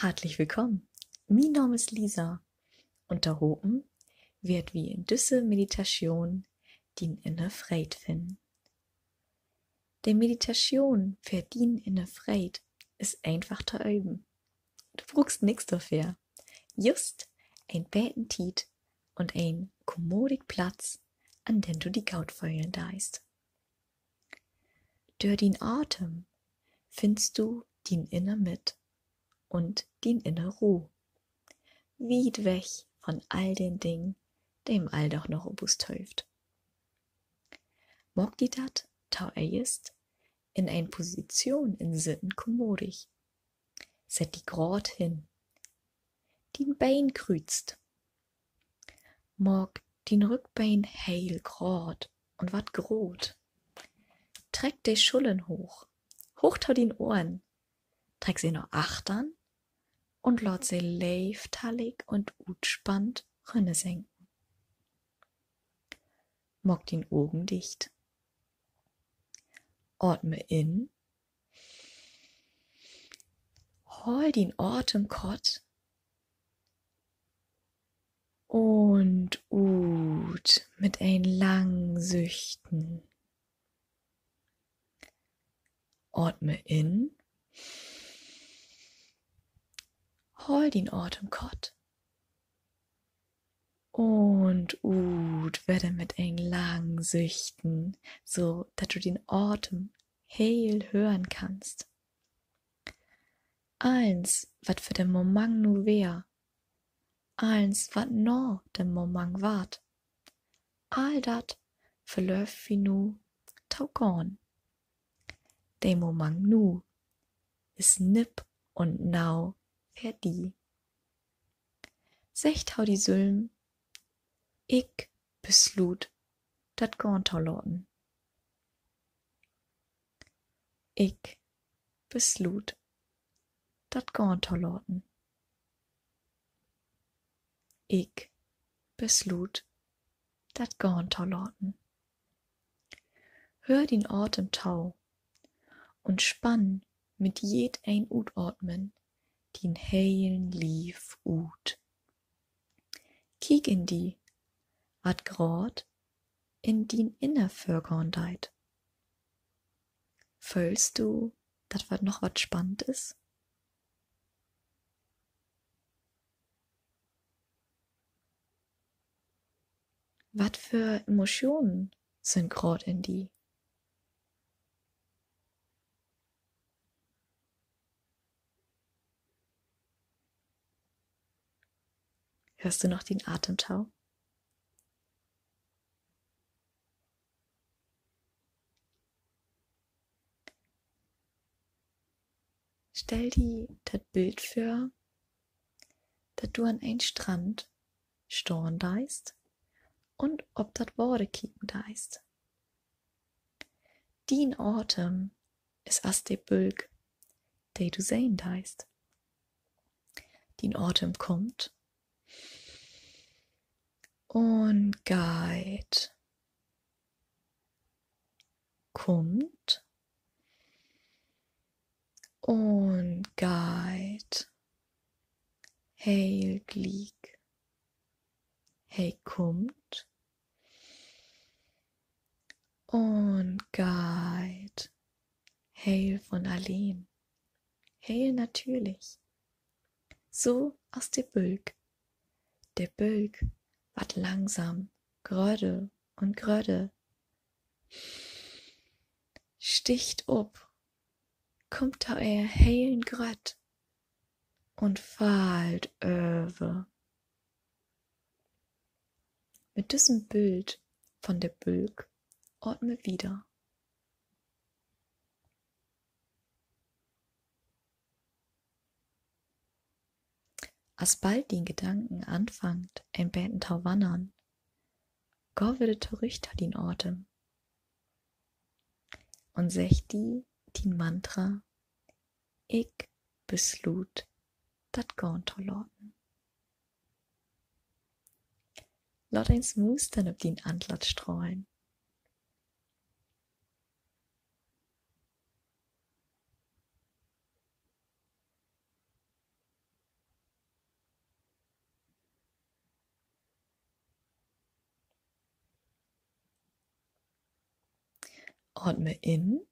Hartlich willkommen. Mein Name ist Lisa und da oben wird wie in diese Meditation din inne Freit finden. Die Meditation für din inne Freit ist einfach zu üben. Du brauchst nichts dafür. Just ein beten Tiet und ein kommodig Platz, an den du die Gaut feulen deist. Durch den Atem findest du din inne mit und din inne Ruhe. Weit weg von all den Dingen, die im All doch noch obus töft. Mag die dat, tau ist, in ein Position in Sitten kommodig. Set die grad hin. Din Bein krüzt. Mag din Rückbein heil grad und wat grot. Treck de Schullen hoch. Hoch tau din Ohren. Treck sie noch achtern und lot sie leiftallig und utspannt rinne senken. Mag den Augen dicht. Atme in. Hol den Atem kott. Und ut mit ein lang Süchten. Atme in. Hol den Atem kott. Und ut werde mit ein lang Süchten, so dass du den Atem heil hören kannst. Eins, wat für den Moment nu wär. Eins, wat no den Moment wart. All dat verläuft wie nu taugon. Der Moment nu ist nipp und nau für die. Secht hau die Sülm, ich beslut dat gorn tau loten. Ich beslut dat gorn tau loten. Ich beslut dat gorn tau loten. Hör den Atem tau und spann mit jed ein Utatmen den heilen Lief ut. Kiek in die, wat grad in din Innervölkern deit. Fühlst du, dat wat noch wat spannend is? Wat für Emotionen sind grad in die? Hörst du noch den Atemtau? Stell dir das Bild vor, dass du an einen Strand storn deist und ob dat Worte kicken deist. Din Atem ist as de Bülk, de du sehen deist. Din Atem kommt und geht. Kommt und geht. Heil glieg. Hey kommt und geht. Heil von allein. Heil natürlich. So aus der Bülk. Der Bülk wat langsam gröde und gröde. Sticht ob, kommt da er heilen gröt und fahlt öwe. Mit diesem Bild von der Bülk atme wieder. Als bald den Gedanken anfangt, ein Bäntentau wandern, go würde Richter den Atem und sech die Mantra, ich beslut dat gorn tau loten. Lot ein Smustern ob den Antlat strahlen. Atme in.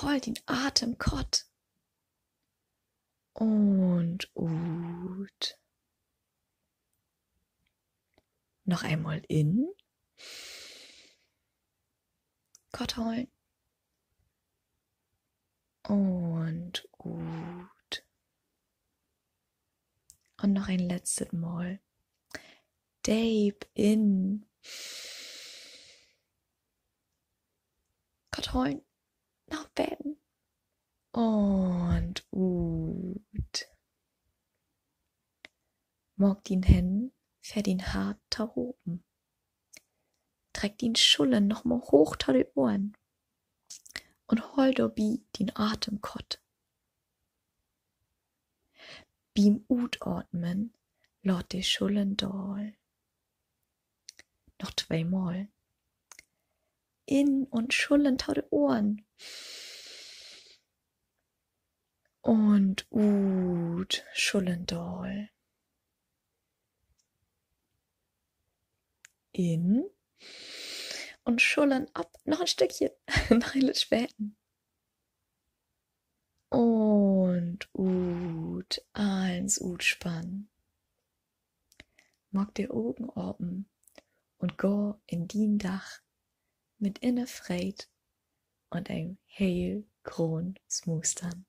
Hol den Atem kott. Und ut. Noch einmal in. Kott holen. Und ut. Und noch ein letztes Mal. Deep in. Kott holen. Noch beten. Und ut. Morg din Händen, fähr din Hart ta oben. Treck din Schullen noch mal hoch ta die Ohren. Und hol dobi din Atem kott. Beim Utatmen lot die Schullen doll. Noch 2 Mal. In und Schullen ta die Ohren. Und ut, Schullen doll. In und Schullen ab. Noch ein Stückchen. Noch ein späten. Und ut, eins ut spannen. Mag die Augen open und go in din Dach mit inne Freit und ein heil Kron Smustern.